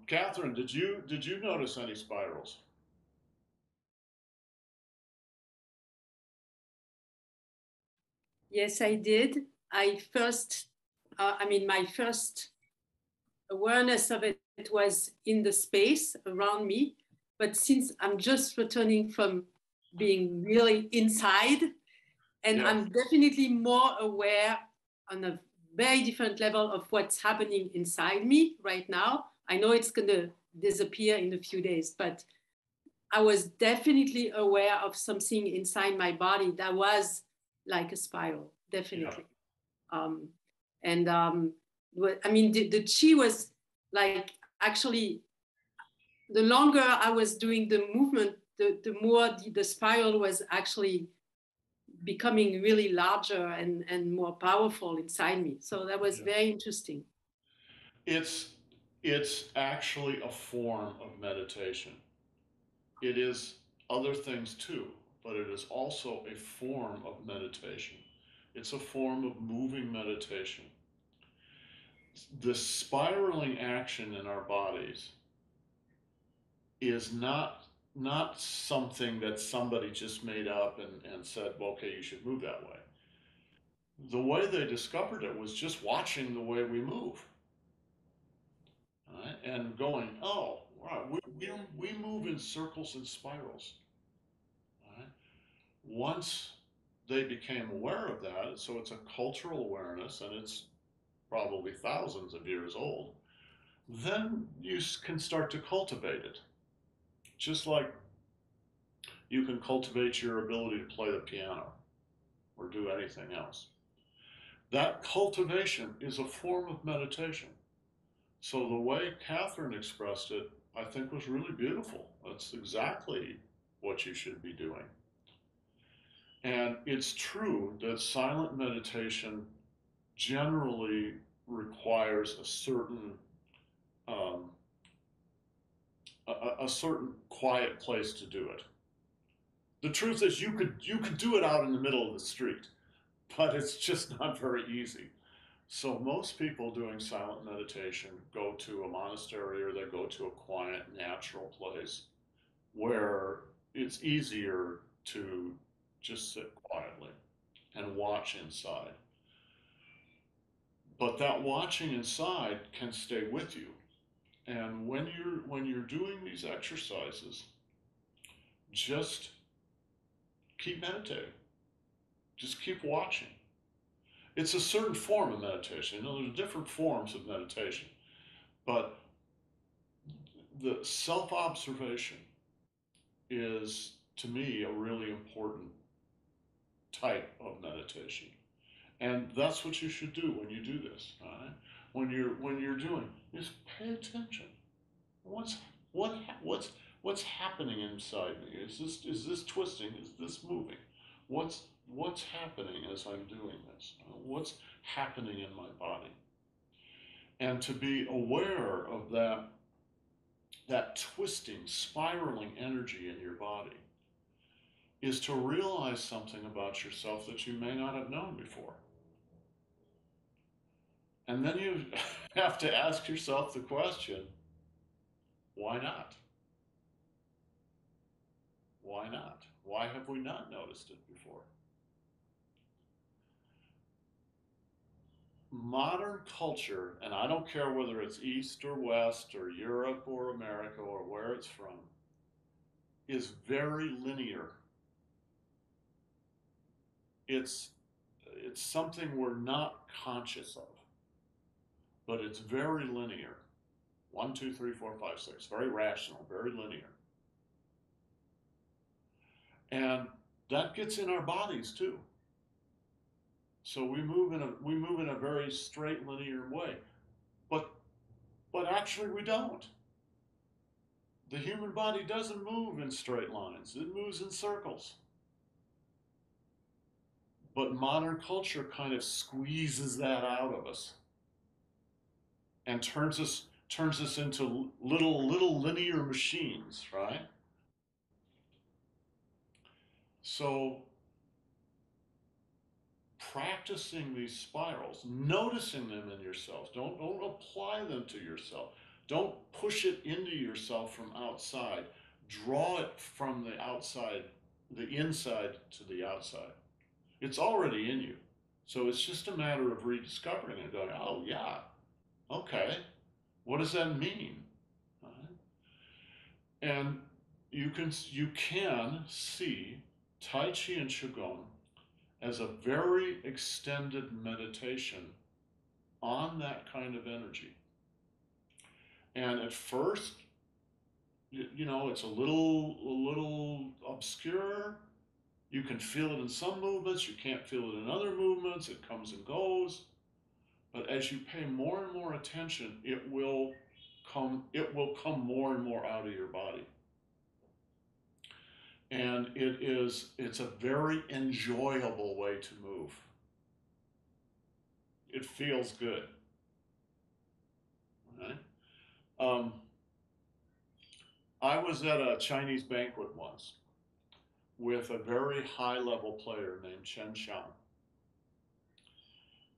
Catherine, did you notice any spirals? Yes, I did. My first awareness of it was in the space around me. But since I'm just returning from being really inside, and Yeah, I'm definitely more aware on a very different level of what's happening inside me right now. I know it's going to disappear in a few days, but I was definitely aware of something inside my body that was like a spiral, yeah, definitely. Um, and I mean, the chi was like actually the longer I was doing the movement, the more the spiral was actually becoming really larger and more powerful inside me. So that was yeah. very interesting. It's it's actually a form of meditation. It is other things too, but it is also a form of meditation. It's a form of moving meditation. The spiraling action in our bodies is not something that somebody just made up and said, well, okay, you should move that way. The way they discovered it was just watching the way we move, right? And going, oh, right, we move in circles and spirals, right? Once they became aware of that, so it's a cultural awareness and it's probably thousands of years old, then you can start to cultivate it. Just like you can cultivate your ability to play the piano or do anything else. That cultivation is a form of meditation. So the way Catherine expressed it, I think was really beautiful. That's exactly what you should be doing. And it's true that silent meditation generally requires um, a certain quiet place to do it. The truth is, you could do it out in the middle of the street, but it's just not very easy. So most people doing silent meditation go to a monastery or they go to a quiet, natural place where it's easier to just sit quietly and watch inside. But that watching inside can stay with you. And when you're doing these exercises, just keep meditating. Just keep watching. It's a certain form of meditation. You know, there's different forms of meditation, but the self-observation is to me a really important type of meditation. And that's what you should do when you do this. Right? When you're doing, just pay attention. What's what what's happening inside me? Is this twisting? Is this moving? What's happening as I'm doing this? What's happening in my body? And to be aware of that twisting, spiraling energy in your body is to realize something about yourself that you may not have known before. And then you have to ask yourself the question, why not? Why not? Why have we not noticed it before? Modern culture, and I don't care whether it's East or West or Europe or America or where it's from, is very linear. It's it's something we're not conscious of, but it's very linear. One, two, three, four, five, six. Very rational, very linear. And that gets in our bodies too. So we move in a very straight linear way. But but actually we don't. The human body doesn't move in straight lines. It moves in circles. But modern culture kind of squeezes that out of us and turns us into little linear machines, right? So practicing these spirals, noticing them in yourself. Don't apply them to yourself. Don't push it into yourself from outside. Draw it from the outside, the inside to the outside. It's already in you. So it's just a matter of rediscovering it, going, oh, yeah, okay, what does that mean? And you can see Tai Chi and Qigong as a very extended meditation on that kind of energy. And at first, it's a little obscure. You can feel it in some movements, you can't feel it in other movements, it comes and goes. But as you pay more and more attention, it will come more and more out of your body. And it's a very enjoyable way to move. It feels good. Right? I was at a Chinese banquet once with a very high-level player named Chen Xiang.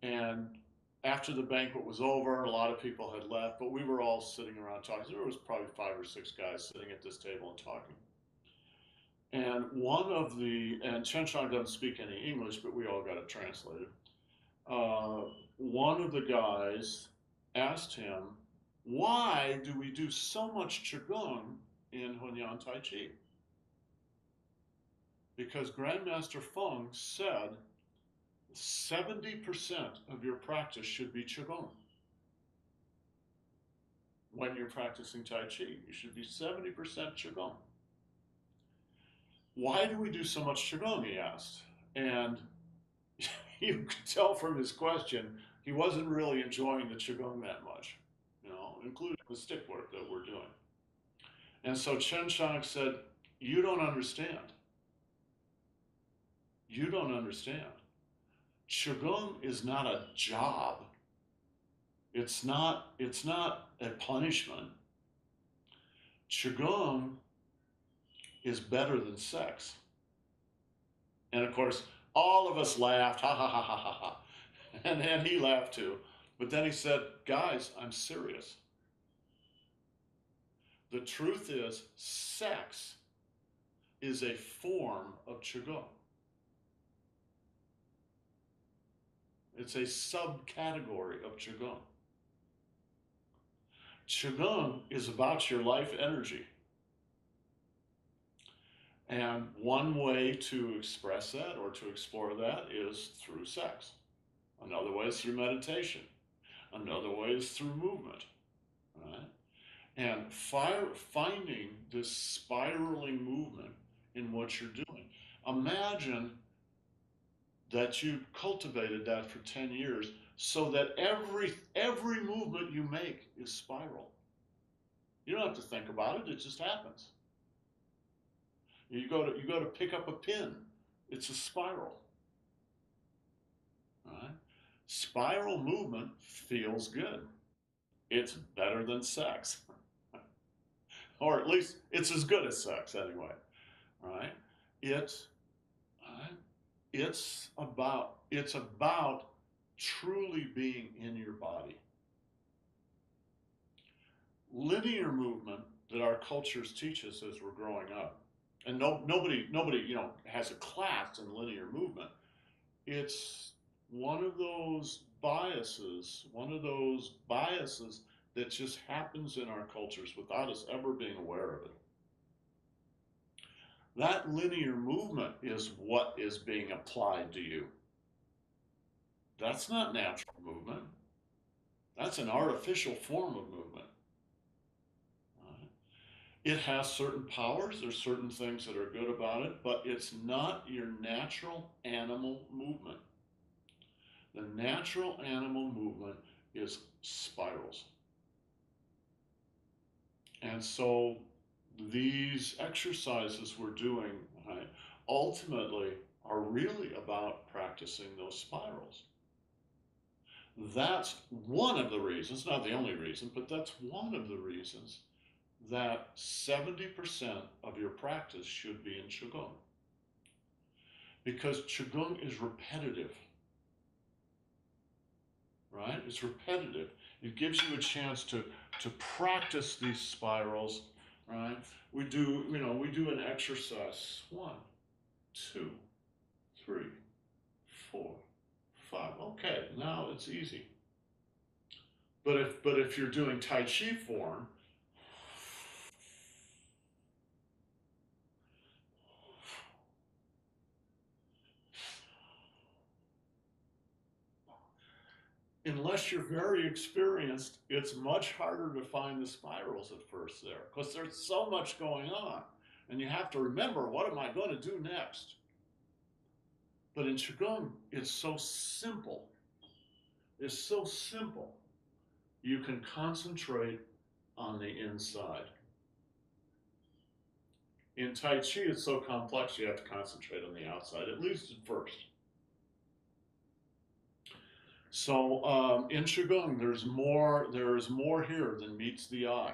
And after the banquet was over, a lot of people had left, but we were all sitting around talking. There was probably 5 or 6 guys sitting at this table and talking. And and Chen Xiang doesn't speak any English, but we all got it translated. One of the guys asked him, why do we do so much Qigong in Hunyuan Tai Chi? Because Grandmaster Feng said 70% of your practice should be Qigong. When you're practicing Tai Chi, you should be 70% Qigong. Why do we do so much Qigong, he asked. And you could tell from his question, he wasn't really enjoying the Qigong that much, including the stick work that we're doing. And so Chen Xiang said, you don't understand. You don't understand. Qigong is not a job. It's not a punishment. Qigong is better than sex. And of course, all of us laughed, ha ha ha ha ha ha. And he laughed too. But then he said, guys, I'm serious. The truth is, sex is a form of Qigong. It's a subcategory of Qigong. Qigong is about your life energy. And one way to express that or to explore that is through sex. Another way is through meditation. Another way is through movement. Right? And finding this spiraling movement in what you're doing. Imagine that you cultivated that for 10 years so that every movement you make is spiral. You don't have to think about it, it just happens. You go to pick up a pin, it's a spiral. Right? Spiral movement feels good. It's better than sex. Or at least it's as good as sex anyway. Right? It's about truly being in your body. Linear movement that our cultures teach us as we're growing up, and nobody has a class in linear movement. It's one of those biases that just happens in our cultures without us ever being aware of it. That linear movement is what is being applied to you. That's not natural movement. That's an artificial form of movement. It has certain powers, there's certain things that are good about it, but it's not your natural animal movement. The natural animal movement is spirals. And so these exercises we're doing, right, ultimately are really about practicing those spirals. That's one of the reasons, not the only reason, but that's one of the reasons that 70% of your practice should be in Qigong. Because Qigong is repetitive, right? It's repetitive. It gives you a chance to practice these spirals, right? We do, we do an exercise. 1, 2, 3, 4, 5. Okay, now it's easy. But if you're doing Tai Chi form, unless you're very experienced, it's much harder to find the spirals at first there because there's so much going on. And you have to remember, what am I going to do next? But in Qigong, it's so simple. It's so simple. You can concentrate on the inside. In Tai Chi, it's so complex, you have to concentrate on the outside, at least at first. So in Qigong, there's more here than meets the eye.